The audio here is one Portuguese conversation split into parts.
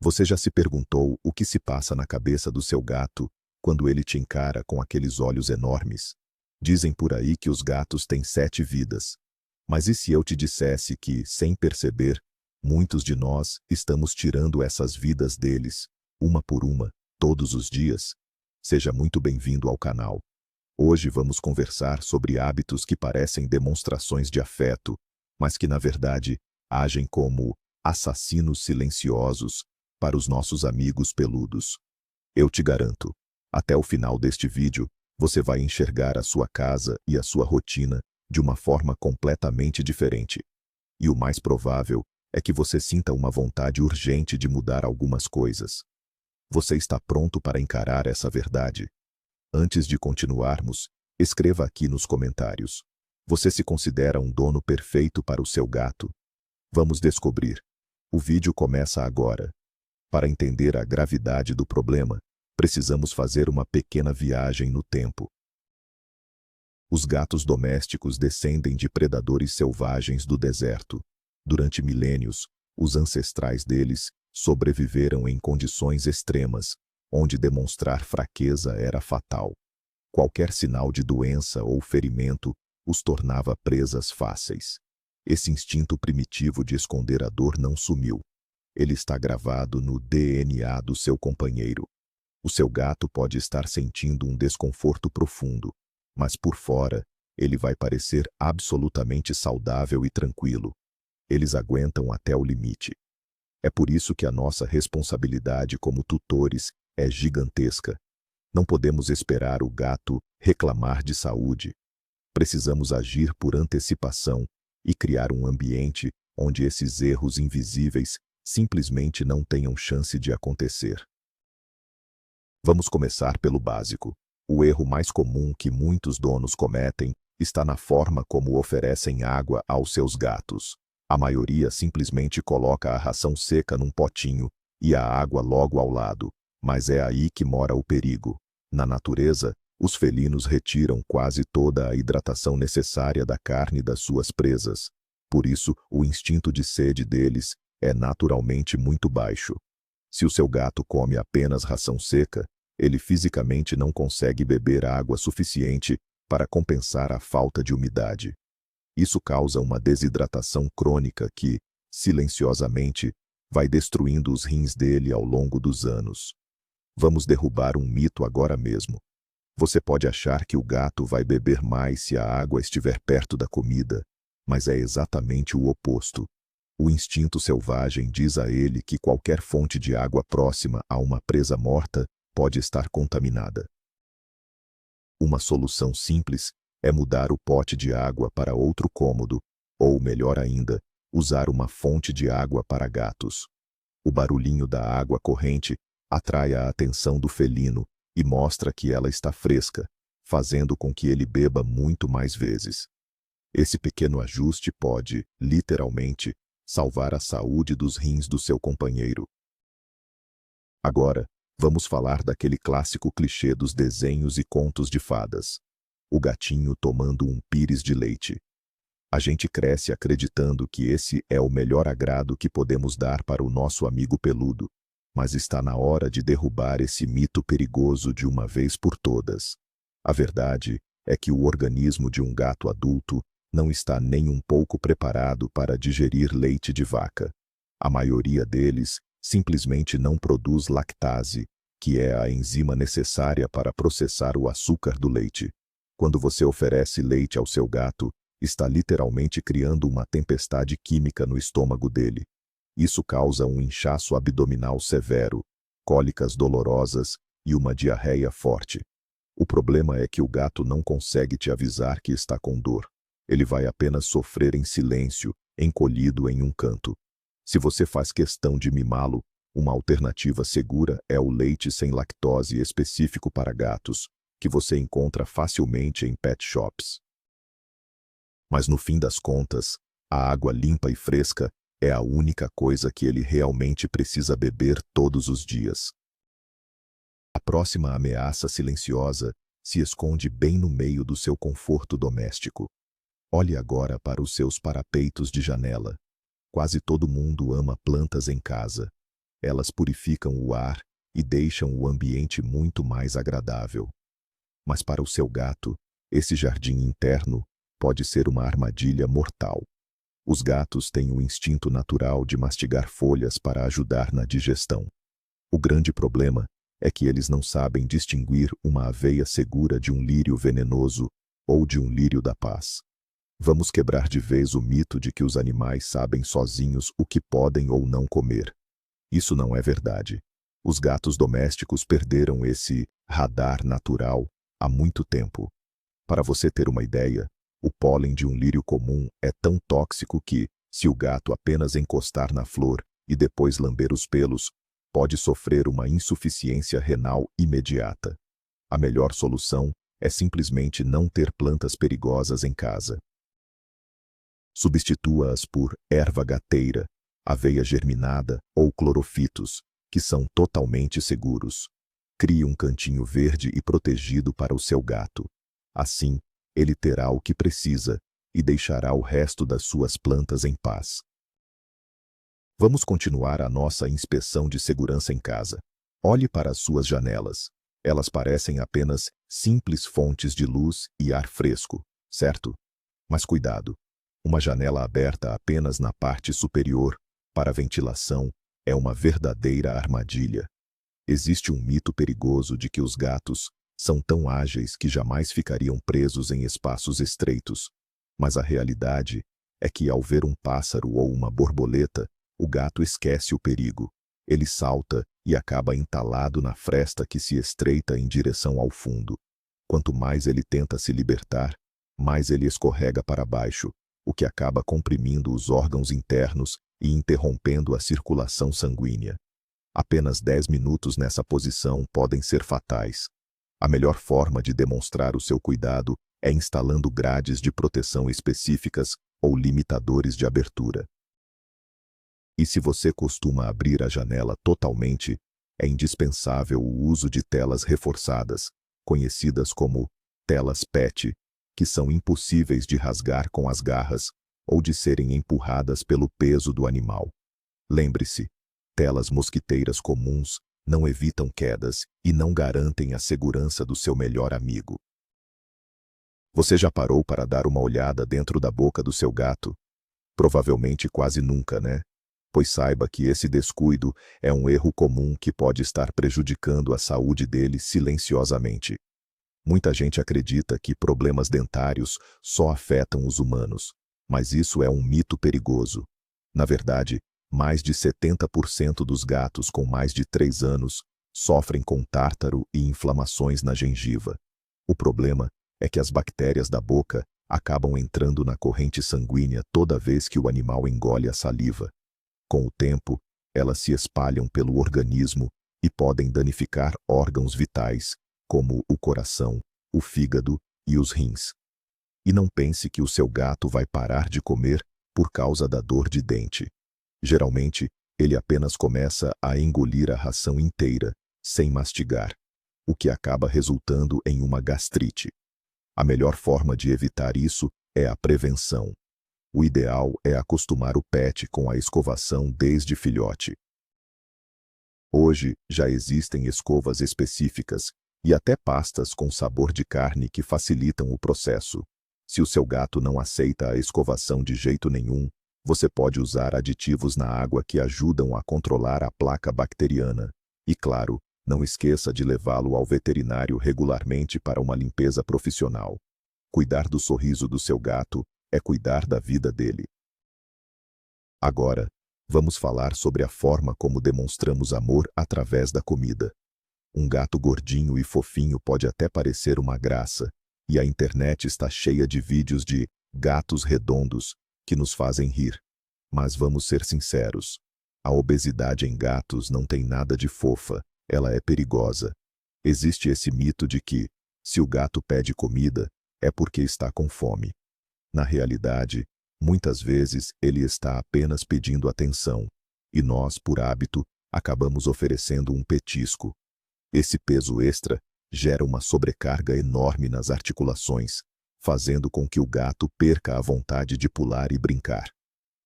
Você já se perguntou o que se passa na cabeça do seu gato quando ele te encara com aqueles olhos enormes? Dizem por aí que os gatos têm 7 vidas. Mas e se eu te dissesse que, sem perceber, muitos de nós estamos tirando essas vidas deles, uma por uma, todos os dias? Seja muito bem-vindo ao canal. Hoje vamos conversar sobre hábitos que parecem demonstrações de afeto, mas que na verdade agem como assassinos silenciosos para os nossos amigos peludos. Eu te garanto, até o final deste vídeo, você vai enxergar a sua casa e a sua rotina de uma forma completamente diferente. E o mais provável é que você sinta uma vontade urgente de mudar algumas coisas. Você está pronto para encarar essa verdade? Antes de continuarmos, escreva aqui nos comentários. Você se considera um dono perfeito para o seu gato? Vamos descobrir. O vídeo começa agora. Para entender a gravidade do problema, precisamos fazer uma pequena viagem no tempo. Os gatos domésticos descendem de predadores selvagens do deserto. Durante milênios, os ancestrais deles sobreviveram em condições extremas, onde demonstrar fraqueza era fatal. Qualquer sinal de doença ou ferimento os tornava presas fáceis. Esse instinto primitivo de esconder a dor não sumiu. Ele está gravado no DNA do seu companheiro. O seu gato pode estar sentindo um desconforto profundo, mas por fora, ele vai parecer absolutamente saudável e tranquilo. Eles aguentam até o limite. É por isso que a nossa responsabilidade como tutores é gigantesca. Não podemos esperar o gato reclamar de saúde. Precisamos agir por antecipação e criar um ambiente onde esses erros invisíveis simplesmente não tenham chance de acontecer. Vamos começar pelo básico. O erro mais comum que muitos donos cometem está na forma como oferecem água aos seus gatos. A maioria simplesmente coloca a ração seca num potinho e a água logo ao lado, mas é aí que mora o perigo. Na natureza, os felinos retiram quase toda a hidratação necessária da carne das suas presas. Por isso, o instinto de sede deles é naturalmente muito baixo. Se o seu gato come apenas ração seca, ele fisicamente não consegue beber água suficiente para compensar a falta de umidade. Isso causa uma desidratação crônica que, silenciosamente, vai destruindo os rins dele ao longo dos anos. Vamos derrubar um mito agora mesmo. Você pode achar que o gato vai beber mais se a água estiver perto da comida, mas é exatamente o oposto. O instinto selvagem diz a ele que qualquer fonte de água próxima a uma presa morta pode estar contaminada. Uma solução simples é mudar o pote de água para outro cômodo, ou melhor ainda, usar uma fonte de água para gatos. O barulhinho da água corrente atrai a atenção do felino e mostra que ela está fresca, fazendo com que ele beba muito mais vezes. Esse pequeno ajuste pode, literalmente, salvar a saúde dos rins do seu companheiro. Agora, vamos falar daquele clássico clichê dos desenhos e contos de fadas. O gatinho tomando um pires de leite. A gente cresce acreditando que esse é o melhor agrado que podemos dar para o nosso amigo peludo, mas está na hora de derrubar esse mito perigoso de uma vez por todas. A verdade é que o organismo de um gato adulto não está nem um pouco preparado para digerir leite de vaca. A maioria deles simplesmente não produz lactase, que é a enzima necessária para processar o açúcar do leite. Quando você oferece leite ao seu gato, está literalmente criando uma tempestade química no estômago dele. Isso causa um inchaço abdominal severo, cólicas dolorosas e uma diarreia forte. O problema é que o gato não consegue te avisar que está com dor. Ele vai apenas sofrer em silêncio, encolhido em um canto. Se você faz questão de mimá-lo, uma alternativa segura é o leite sem lactose específico para gatos, que você encontra facilmente em pet shops. Mas no fim das contas, a água limpa e fresca é a única coisa que ele realmente precisa beber todos os dias. A próxima ameaça silenciosa se esconde bem no meio do seu conforto doméstico. Olhe agora para os seus parapeitos de janela. Quase todo mundo ama plantas em casa. Elas purificam o ar e deixam o ambiente muito mais agradável. Mas para o seu gato, esse jardim interno pode ser uma armadilha mortal. Os gatos têm o instinto natural de mastigar folhas para ajudar na digestão. O grande problema é que eles não sabem distinguir uma aveia segura de um lírio venenoso ou de um lírio da paz. Vamos quebrar de vez o mito de que os animais sabem sozinhos o que podem ou não comer. Isso não é verdade. Os gatos domésticos perderam esse radar natural há muito tempo. Para você ter uma ideia, o pólen de um lírio comum é tão tóxico que, se o gato apenas encostar na flor e depois lamber os pelos, pode sofrer uma insuficiência renal imediata. A melhor solução é simplesmente não ter plantas perigosas em casa. Substitua-as por erva gateira, aveia germinada ou clorofitos, que são totalmente seguros. Crie um cantinho verde e protegido para o seu gato. Assim, ele terá o que precisa e deixará o resto das suas plantas em paz. Vamos continuar a nossa inspeção de segurança em casa. Olhe para as suas janelas. Elas parecem apenas simples fontes de luz e ar fresco, certo? Mas cuidado! Uma janela aberta apenas na parte superior, para ventilação, é uma verdadeira armadilha. Existe um mito perigoso de que os gatos são tão ágeis que jamais ficariam presos em espaços estreitos. Mas a realidade é que, ao ver um pássaro ou uma borboleta, o gato esquece o perigo. Ele salta e acaba entalado na fresta que se estreita em direção ao fundo. Quanto mais ele tenta se libertar, mais ele escorrega para baixo, o que acaba comprimindo os órgãos internos e interrompendo a circulação sanguínea. Apenas 10 minutos nessa posição podem ser fatais. A melhor forma de demonstrar o seu cuidado é instalando grades de proteção específicas ou limitadores de abertura. E se você costuma abrir a janela totalmente, é indispensável o uso de telas reforçadas, conhecidas como telas PET, que são impossíveis de rasgar com as garras ou de serem empurradas pelo peso do animal. Lembre-se, telas mosquiteiras comuns não evitam quedas e não garantem a segurança do seu melhor amigo. Você já parou para dar uma olhada dentro da boca do seu gato? Provavelmente quase nunca, né? Pois saiba que esse descuido é um erro comum que pode estar prejudicando a saúde dele silenciosamente. Muita gente acredita que problemas dentários só afetam os humanos, mas isso é um mito perigoso. Na verdade, mais de 70% dos gatos com mais de 3 anos sofrem com tártaro e inflamações na gengiva. O problema é que as bactérias da boca acabam entrando na corrente sanguínea toda vez que o animal engole a saliva. Com o tempo, elas se espalham pelo organismo e podem danificar órgãos vitais, como o coração, o fígado e os rins. E não pense que o seu gato vai parar de comer por causa da dor de dente. Geralmente, ele apenas começa a engolir a ração inteira, sem mastigar, o que acaba resultando em uma gastrite. A melhor forma de evitar isso é a prevenção. O ideal é acostumar o pet com a escovação desde filhote. Hoje, já existem escovas específicas e até pastas com sabor de carne que facilitam o processo. Se o seu gato não aceita a escovação de jeito nenhum, você pode usar aditivos na água que ajudam a controlar a placa bacteriana. E claro, não esqueça de levá-lo ao veterinário regularmente para uma limpeza profissional. Cuidar do sorriso do seu gato é cuidar da vida dele. Agora, vamos falar sobre a forma como demonstramos amor através da comida. Um gato gordinho e fofinho pode até parecer uma graça, e a internet está cheia de vídeos de gatos redondos que nos fazem rir. Mas vamos ser sinceros, a obesidade em gatos não tem nada de fofa, ela é perigosa. Existe esse mito de que, se o gato pede comida, é porque está com fome. Na realidade, muitas vezes ele está apenas pedindo atenção, e nós, por hábito, acabamos oferecendo um petisco. Esse peso extra gera uma sobrecarga enorme nas articulações, fazendo com que o gato perca a vontade de pular e brincar.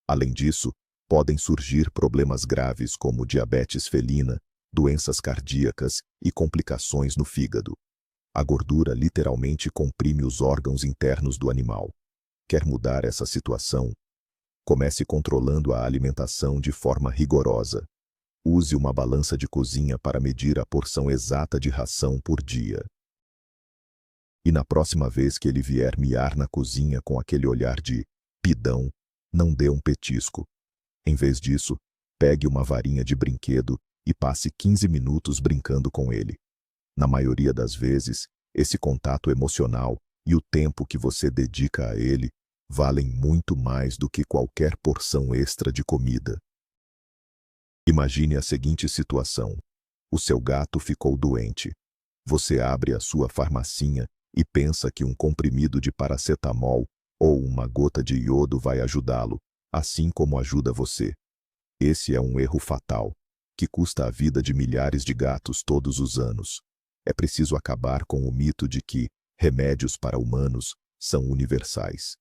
Além disso, podem surgir problemas graves como diabetes felina, doenças cardíacas e complicações no fígado. A gordura literalmente comprime os órgãos internos do animal. Quer mudar essa situação? Comece controlando a alimentação de forma rigorosa. Use uma balança de cozinha para medir a porção exata de ração por dia. E na próxima vez que ele vier miar na cozinha com aquele olhar de pidão, não dê um petisco. Em vez disso, pegue uma varinha de brinquedo e passe 15 minutos brincando com ele. Na maioria das vezes, esse contato emocional e o tempo que você dedica a ele valem muito mais do que qualquer porção extra de comida. Imagine a seguinte situação. O seu gato ficou doente. Você abre a sua farmacinha e pensa que um comprimido de paracetamol ou uma gota de iodo vai ajudá-lo, assim como ajuda você. Esse é um erro fatal, que custa a vida de milhares de gatos todos os anos. É preciso acabar com o mito de que remédios para humanos são universais.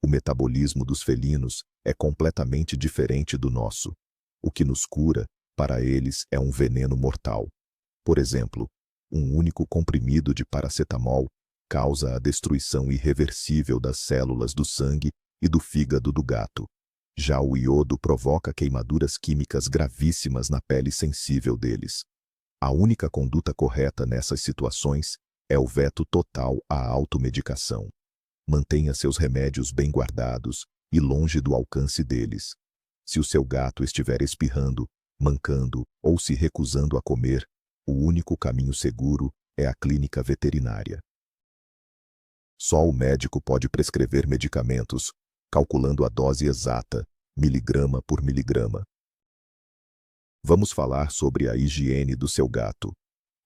O metabolismo dos felinos é completamente diferente do nosso. O que nos cura, para eles, é um veneno mortal. Por exemplo, um único comprimido de paracetamol causa a destruição irreversível das células do sangue e do fígado do gato. Já o iodo provoca queimaduras químicas gravíssimas na pele sensível deles. A única conduta correta nessas situações é o veto total à automedicação. Mantenha seus remédios bem guardados e longe do alcance deles. Se o seu gato estiver espirrando, mancando ou se recusando a comer, o único caminho seguro é a clínica veterinária. Só o médico pode prescrever medicamentos, calculando a dose exata, miligrama por miligrama. Vamos falar sobre a higiene do seu gato.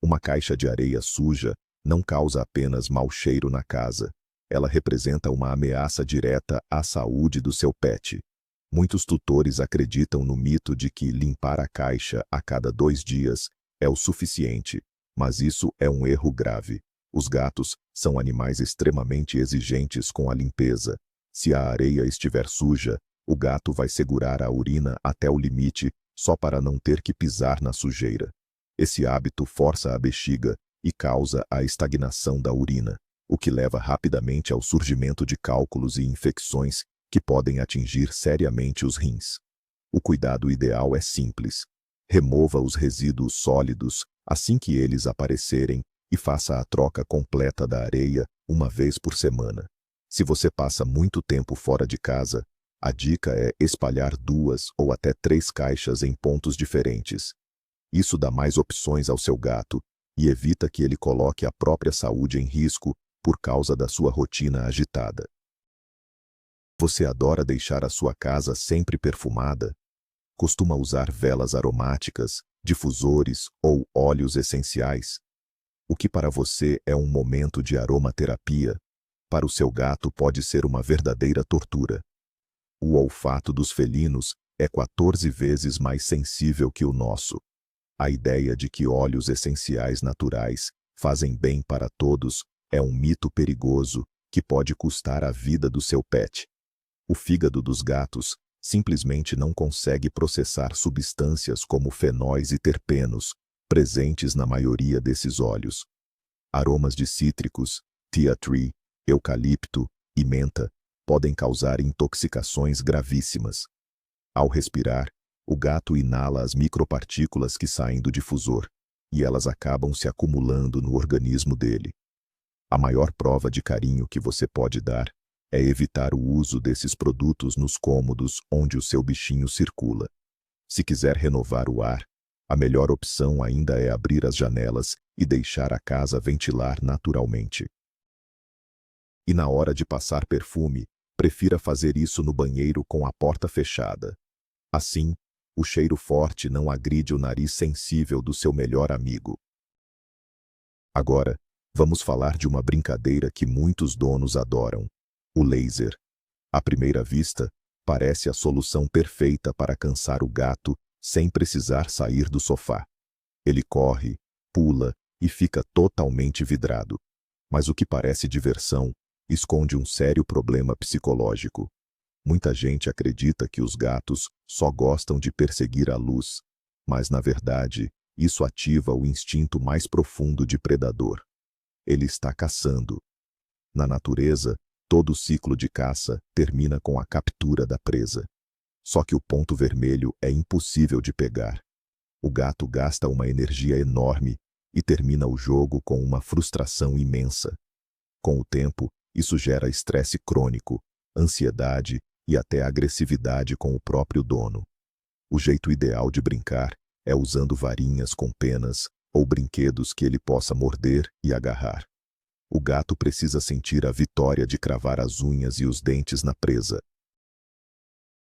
Uma caixa de areia suja não causa apenas mau cheiro na casa. Ela representa uma ameaça direta à saúde do seu pet. Muitos tutores acreditam no mito de que limpar a caixa a cada 2 dias é o suficiente, mas isso é um erro grave. Os gatos são animais extremamente exigentes com a limpeza. Se a areia estiver suja, o gato vai segurar a urina até o limite só para não ter que pisar na sujeira. Esse hábito força a bexiga e causa a estagnação da urina, o que leva rapidamente ao surgimento de cálculos e infecções que podem atingir seriamente os rins. O cuidado ideal é simples. Remova os resíduos sólidos assim que eles aparecerem e faça a troca completa da areia uma vez por semana. Se você passa muito tempo fora de casa, a dica é espalhar 2 ou até 3 caixas em pontos diferentes. Isso dá mais opções ao seu gato e evita que ele coloque a própria saúde em risco por causa da sua rotina agitada. Você adora deixar a sua casa sempre perfumada? Costuma usar velas aromáticas, difusores ou óleos essenciais? O que para você é um momento de aromaterapia, para o seu gato pode ser uma verdadeira tortura. O olfato dos felinos é 14 vezes mais sensível que o nosso. A ideia de que óleos essenciais naturais fazem bem para todos é um mito perigoso que pode custar a vida do seu pet. O fígado dos gatos simplesmente não consegue processar substâncias como fenóis e terpenos, presentes na maioria desses óleos. Aromas de cítricos, tea tree, eucalipto e menta podem causar intoxicações gravíssimas. Ao respirar, o gato inala as micropartículas que saem do difusor, e elas acabam se acumulando no organismo dele. A maior prova de carinho que você pode dar é evitar o uso desses produtos nos cômodos onde o seu bichinho circula. Se quiser renovar o ar, a melhor opção ainda é abrir as janelas e deixar a casa ventilar naturalmente. E na hora de passar perfume, prefira fazer isso no banheiro com a porta fechada. Assim, o cheiro forte não agride o nariz sensível do seu melhor amigo. Agora, vamos falar de uma brincadeira que muitos donos adoram: o laser. À primeira vista, parece a solução perfeita para cansar o gato sem precisar sair do sofá. Ele corre, pula e fica totalmente vidrado. Mas o que parece diversão esconde um sério problema psicológico. Muita gente acredita que os gatos só gostam de perseguir a luz, mas na verdade, isso ativa o instinto mais profundo de predador. Ele está caçando. Na natureza, todo ciclo de caça termina com a captura da presa. Só que o ponto vermelho é impossível de pegar. O gato gasta uma energia enorme e termina o jogo com uma frustração imensa. Com o tempo, isso gera estresse crônico, ansiedade e até agressividade com o próprio dono. O jeito ideal de brincar é usando varinhas com penas ou brinquedos que ele possa morder e agarrar. O gato precisa sentir a vitória de cravar as unhas e os dentes na presa.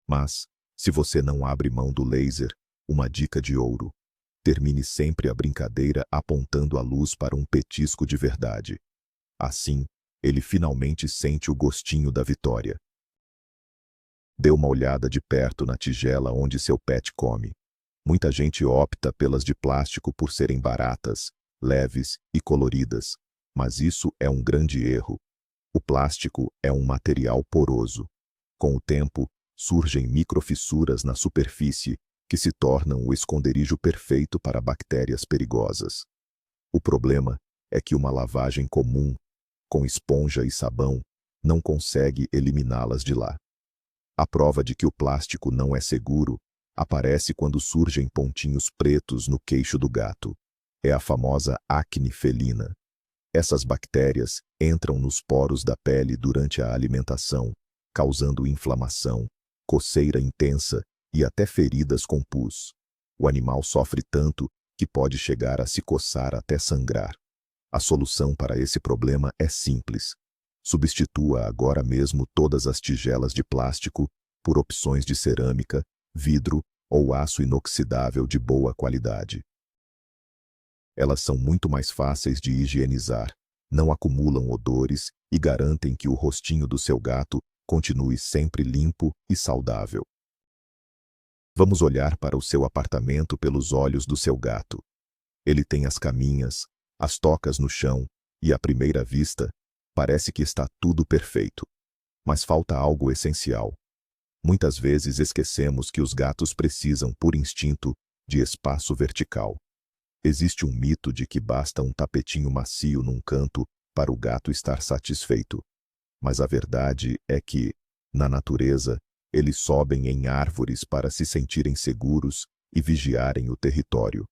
Mas, se você não abre mão do laser, uma dica de ouro: termine sempre a brincadeira apontando a luz para um petisco de verdade. Assim, ele finalmente sente o gostinho da vitória. Dê uma olhada de perto na tigela onde seu pet come. Muita gente opta pelas de plástico por serem baratas, leves e coloridas, mas isso é um grande erro. O plástico é um material poroso. Com o tempo, surgem microfissuras na superfície que se tornam o esconderijo perfeito para bactérias perigosas. O problema é que uma lavagem comum, com esponja e sabão, não consegue eliminá-las de lá. A prova de que o plástico não é seguro aparece quando surgem pontinhos pretos no queixo do gato. É a famosa acne felina. Essas bactérias entram nos poros da pele durante a alimentação, causando inflamação, coceira intensa e até feridas com pus. O animal sofre tanto que pode chegar a se coçar até sangrar. A solução para esse problema é simples. Substitua agora mesmo todas as tigelas de plástico por opções de cerâmica, vidro ou aço inoxidável de boa qualidade. Elas são muito mais fáceis de higienizar, não acumulam odores e garantem que o rostinho do seu gato continue sempre limpo e saudável. Vamos olhar para o seu apartamento pelos olhos do seu gato. Ele tem as caminhas, as tocas no chão e, à primeira vista, parece que está tudo perfeito. Mas falta algo essencial. Muitas vezes esquecemos que os gatos precisam, por instinto, de espaço vertical. Existe um mito de que basta um tapetinho macio num canto para o gato estar satisfeito. Mas a verdade é que, na natureza, eles sobem em árvores para se sentirem seguros e vigiarem o território.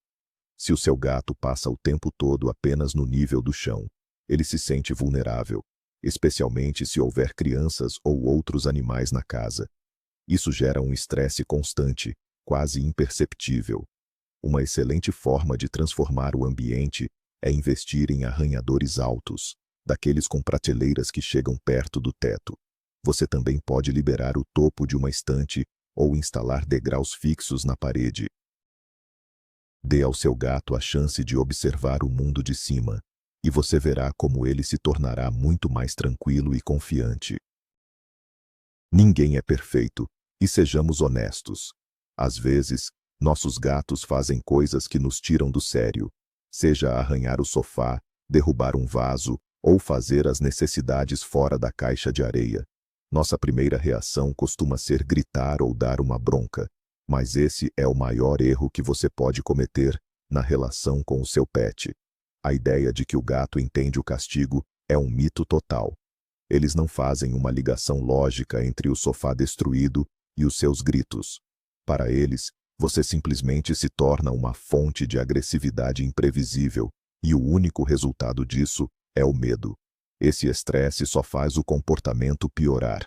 Se o seu gato passa o tempo todo apenas no nível do chão, ele se sente vulnerável, especialmente se houver crianças ou outros animais na casa. Isso gera um estresse constante, quase imperceptível. Uma excelente forma de transformar o ambiente é investir em arranhadores altos, daqueles com prateleiras que chegam perto do teto. Você também pode liberar o topo de uma estante ou instalar degraus fixos na parede. Dê ao seu gato a chance de observar o mundo de cima, e você verá como ele se tornará muito mais tranquilo e confiante. Ninguém é perfeito, e sejamos honestos. Às vezes, nossos gatos fazem coisas que nos tiram do sério, seja arranhar o sofá, derrubar um vaso ou fazer as necessidades fora da caixa de areia. Nossa primeira reação costuma ser gritar ou dar uma bronca, mas esse é o maior erro que você pode cometer na relação com o seu pet. A ideia de que o gato entende o castigo é um mito total. Eles não fazem uma ligação lógica entre o sofá destruído e os seus gritos. Para eles, você simplesmente se torna uma fonte de agressividade imprevisível, e o único resultado disso é o medo. Esse estresse só faz o comportamento piorar.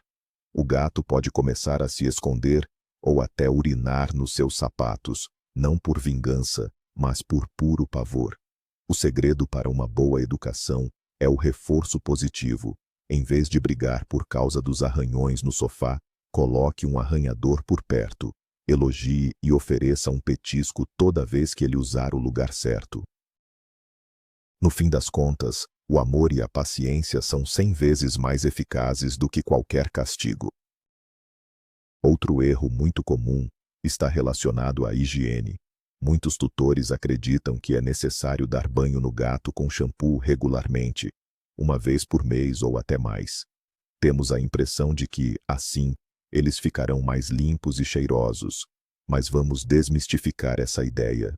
O gato pode começar a se esconder ou até urinar nos seus sapatos, não por vingança, mas por puro pavor. O segredo para uma boa educação é o reforço positivo. Em vez de brigar por causa dos arranhões no sofá, coloque um arranhador por perto. Elogie e ofereça um petisco toda vez que ele usar o lugar certo. No fim das contas, o amor e a paciência são 100 vezes mais eficazes do que qualquer castigo. Outro erro muito comum está relacionado à higiene. Muitos tutores acreditam que é necessário dar banho no gato com shampoo regularmente, uma vez por mês ou até mais. Temos a impressão de que, assim, eles ficarão mais limpos e cheirosos. Mas vamos desmistificar essa ideia.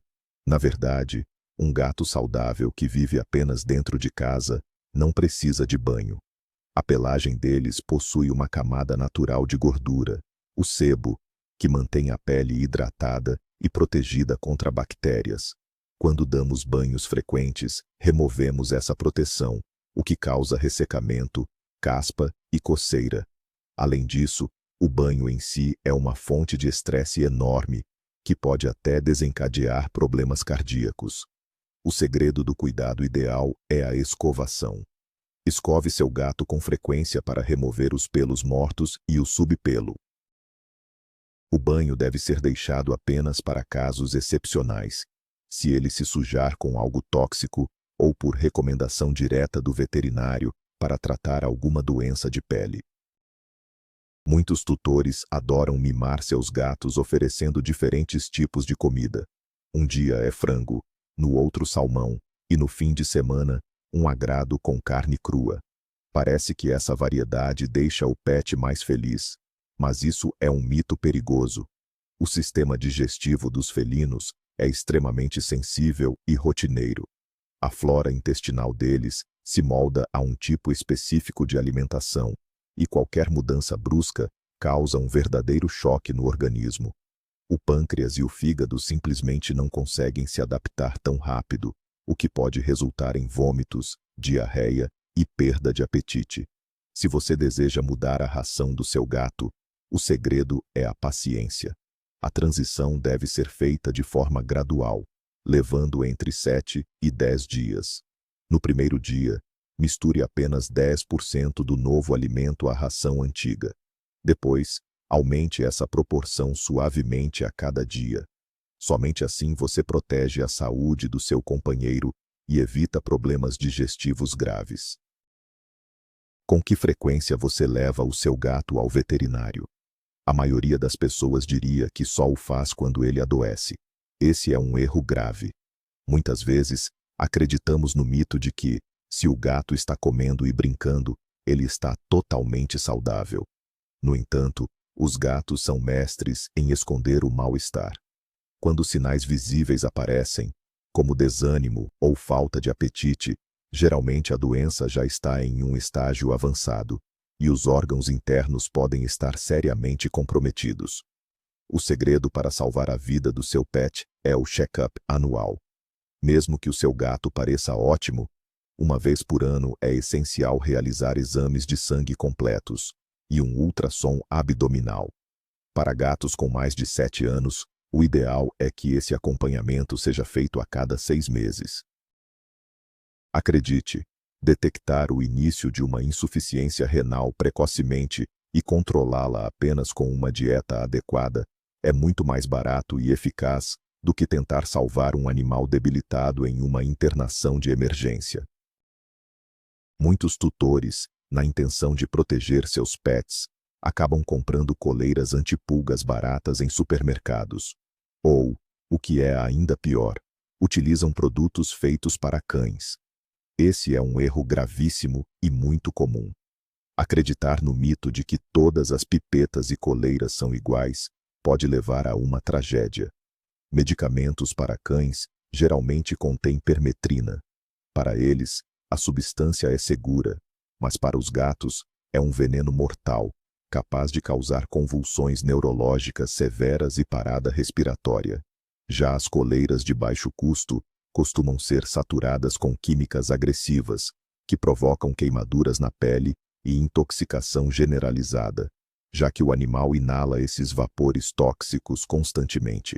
Na verdade, um gato saudável que vive apenas dentro de casa não precisa de banho. A pelagem deles possui uma camada natural de gordura, o sebo, que mantém a pele hidratada e protegida contra bactérias. Quando damos banhos frequentes, removemos essa proteção, o que causa ressecamento, caspa e coceira. Além disso, o banho em si é uma fonte de estresse enorme, que pode até desencadear problemas cardíacos. O segredo do cuidado ideal é a escovação. Escove seu gato com frequência para remover os pelos mortos e o subpelo. O banho deve ser deixado apenas para casos excepcionais, se ele se sujar com algo tóxico ou por recomendação direta do veterinário para tratar alguma doença de pele. Muitos tutores adoram mimar seus gatos oferecendo diferentes tipos de comida. Um dia é frango, no outro salmão, e no fim de semana, um agrado com carne crua. Parece que essa variedade deixa o pet mais feliz, mas isso é um mito perigoso. O sistema digestivo dos felinos é extremamente sensível e rotineiro. A flora intestinal deles se molda a um tipo específico de alimentação, e qualquer mudança brusca causa um verdadeiro choque no organismo. O pâncreas e o fígado simplesmente não conseguem se adaptar tão rápido, o que pode resultar em vômitos, diarreia e perda de apetite. Se você deseja mudar a ração do seu gato, o segredo é a paciência. A transição deve ser feita de forma gradual, levando entre 7 e 10 dias. No primeiro dia, misture apenas 10% do novo alimento à ração antiga. Depois, aumente essa proporção suavemente a cada dia. Somente assim você protege a saúde do seu companheiro e evita problemas digestivos graves. Com que frequência você leva o seu gato ao veterinário? A maioria das pessoas diria que só o faz quando ele adoece. Esse é um erro grave. Muitas vezes, acreditamos no mito de que, se o gato está comendo e brincando, ele está totalmente saudável. No entanto, os gatos são mestres em esconder o mal-estar. Quando sinais visíveis aparecem, como desânimo ou falta de apetite, geralmente a doença já está em um estágio avançado, e os órgãos internos podem estar seriamente comprometidos. O segredo para salvar a vida do seu pet é o check-up anual. Mesmo que o seu gato pareça ótimo, uma vez por ano é essencial realizar exames de sangue completos e um ultrassom abdominal. Para gatos com mais de 7 anos, o ideal é que esse acompanhamento seja feito a cada 6 meses. Acredite, detectar o início de uma insuficiência renal precocemente e controlá-la apenas com uma dieta adequada é muito mais barato e eficaz do que tentar salvar um animal debilitado em uma internação de emergência. Muitos tutores, na intenção de proteger seus pets, acabam comprando coleiras antipulgas baratas em supermercados. Ou, o que é ainda pior, utilizam produtos feitos para cães. Esse é um erro gravíssimo e muito comum. Acreditar no mito de que todas as pipetas e coleiras são iguais pode levar a uma tragédia. Medicamentos para cães geralmente contêm permetrina. Para eles, a substância é segura, mas para os gatos é um veneno mortal, capaz de causar convulsões neurológicas severas e parada respiratória. Já as coleiras de baixo custo costumam ser saturadas com químicas agressivas, que provocam queimaduras na pele e intoxicação generalizada, já que o animal inala esses vapores tóxicos constantemente.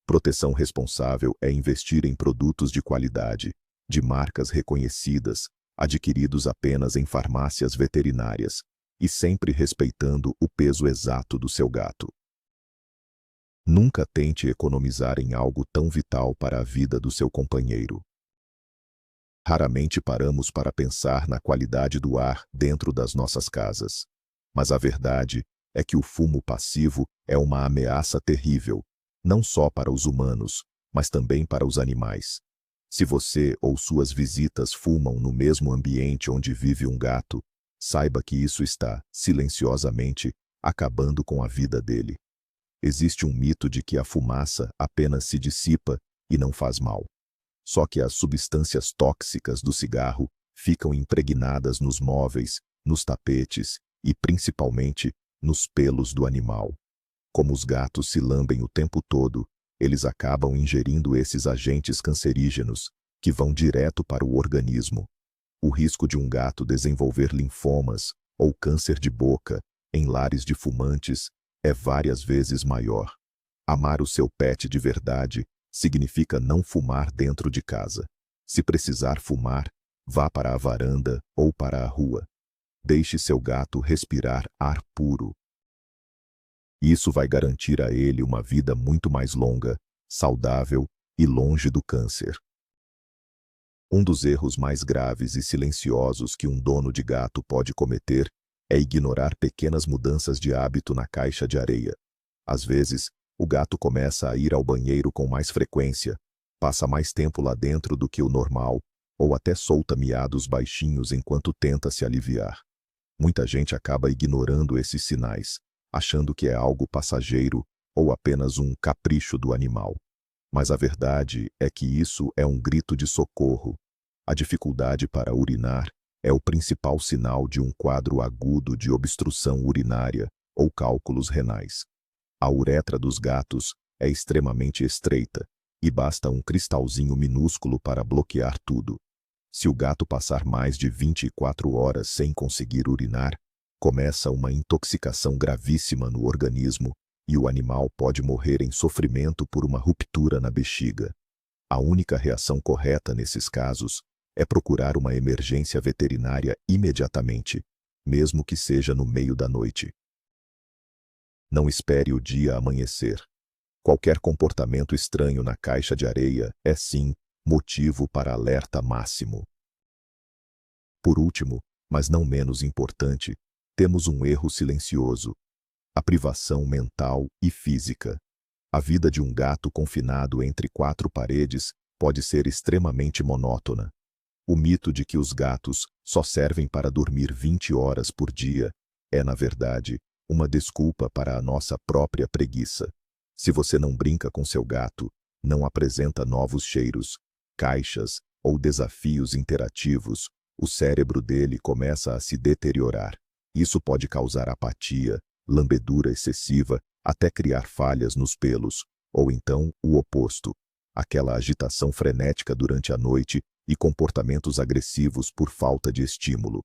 Proteção responsável é investir em produtos de qualidade, de marcas reconhecidas, adquiridos apenas em farmácias veterinárias, e sempre respeitando o peso exato do seu gato. Nunca tente economizar em algo tão vital para a vida do seu companheiro. Raramente paramos para pensar na qualidade do ar dentro das nossas casas. Mas a verdade é que o fumo passivo é uma ameaça terrível, não só para os humanos, mas também para os animais. Se você ou suas visitas fumam no mesmo ambiente onde vive um gato, saiba que isso está, silenciosamente, acabando com a vida dele. Existe um mito de que a fumaça apenas se dissipa e não faz mal. Só que as substâncias tóxicas do cigarro ficam impregnadas nos móveis, nos tapetes e, principalmente, nos pelos do animal. Como os gatos se lambem o tempo todo, eles acabam ingerindo esses agentes cancerígenos, que vão direto para o organismo. O risco de um gato desenvolver linfomas ou câncer de boca em lares de fumantes é várias vezes maior. Amar o seu pet de verdade significa não fumar dentro de casa. Se precisar fumar, vá para a varanda ou para a rua. Deixe seu gato respirar ar puro. Isso vai garantir a ele uma vida muito mais longa, saudável e longe do câncer. Um dos erros mais graves e silenciosos que um dono de gato pode cometer é ignorar pequenas mudanças de hábito na caixa de areia. Às vezes, o gato começa a ir ao banheiro com mais frequência, passa mais tempo lá dentro do que o normal, ou até solta miados baixinhos enquanto tenta se aliviar. Muita gente acaba ignorando esses sinais, achando que é algo passageiro ou apenas um capricho do animal. Mas a verdade é que isso é um grito de socorro. A dificuldade para urinar é o principal sinal de um quadro agudo de obstrução urinária ou cálculos renais. A uretra dos gatos é extremamente estreita e basta um cristalzinho minúsculo para bloquear tudo. Se o gato passar mais de 24 horas sem conseguir urinar, começa uma intoxicação gravíssima no organismo e o animal pode morrer em sofrimento por uma ruptura na bexiga. A única reação correta nesses casos é procurar uma emergência veterinária imediatamente, mesmo que seja no meio da noite. Não espere o dia amanhecer. Qualquer comportamento estranho na caixa de areia é, sim, motivo para alerta máximo. Por último, mas não menos importante, temos um erro silencioso: a privação mental e física. A vida de um gato confinado entre quatro paredes pode ser extremamente monótona. O mito de que os gatos só servem para dormir 20 horas por dia é, na verdade, uma desculpa para a nossa própria preguiça. Se você não brinca com seu gato, não apresenta novos cheiros, caixas ou desafios interativos, o cérebro dele começa a se deteriorar. Isso pode causar apatia, lambedura excessiva, até criar falhas nos pelos, ou então o oposto, aquela agitação frenética durante a noite e comportamentos agressivos por falta de estímulo.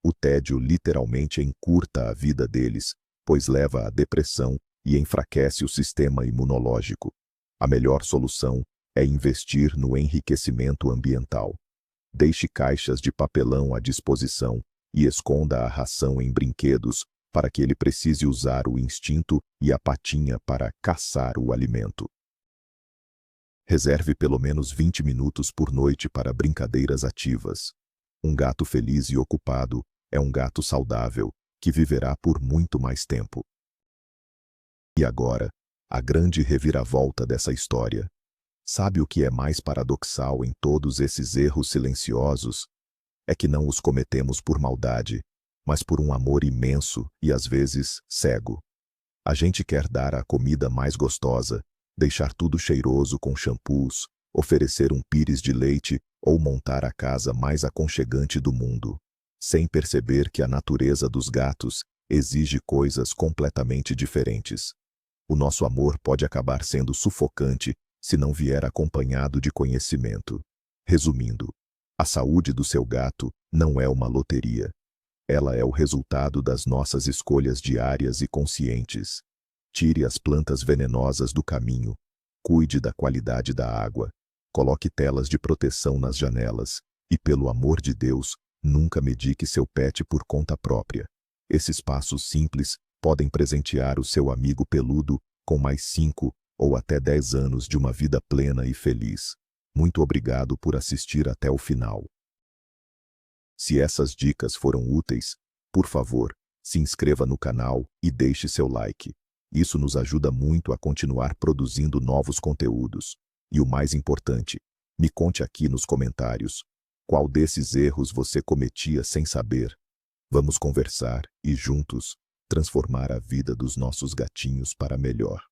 O tédio literalmente encurta a vida deles, pois leva à depressão e enfraquece o sistema imunológico. A melhor solução é investir no enriquecimento ambiental. Deixe caixas de papelão à disposição e esconda a ração em brinquedos para que ele precise usar o instinto e a patinha para caçar o alimento. Reserve pelo menos 20 minutos por noite para brincadeiras ativas. Um gato feliz e ocupado é um gato saudável, que viverá por muito mais tempo. E agora, a grande reviravolta dessa história. Sabe o que é mais paradoxal em todos esses erros silenciosos? É que não os cometemos por maldade, mas por um amor imenso e às vezes cego. A gente quer dar a comida mais gostosa, deixar tudo cheiroso com shampoos, oferecer um pires de leite ou montar a casa mais aconchegante do mundo, sem perceber que a natureza dos gatos exige coisas completamente diferentes. O nosso amor pode acabar sendo sufocante se não vier acompanhado de conhecimento. Resumindo, a saúde do seu gato não é uma loteria. Ela é o resultado das nossas escolhas diárias e conscientes. Tire as plantas venenosas do caminho. Cuide da qualidade da água. Coloque telas de proteção nas janelas. E, pelo amor de Deus, nunca medique seu pet por conta própria. Esses passos simples podem presentear o seu amigo peludo com mais 5 ou até 10 anos de uma vida plena e feliz. Muito obrigado por assistir até o final. Se essas dicas foram úteis, por favor, se inscreva no canal e deixe seu like. Isso nos ajuda muito a continuar produzindo novos conteúdos. E o mais importante, me conte aqui nos comentários qual desses erros você cometia sem saber. Vamos conversar e juntos transformar a vida dos nossos gatinhos para melhor.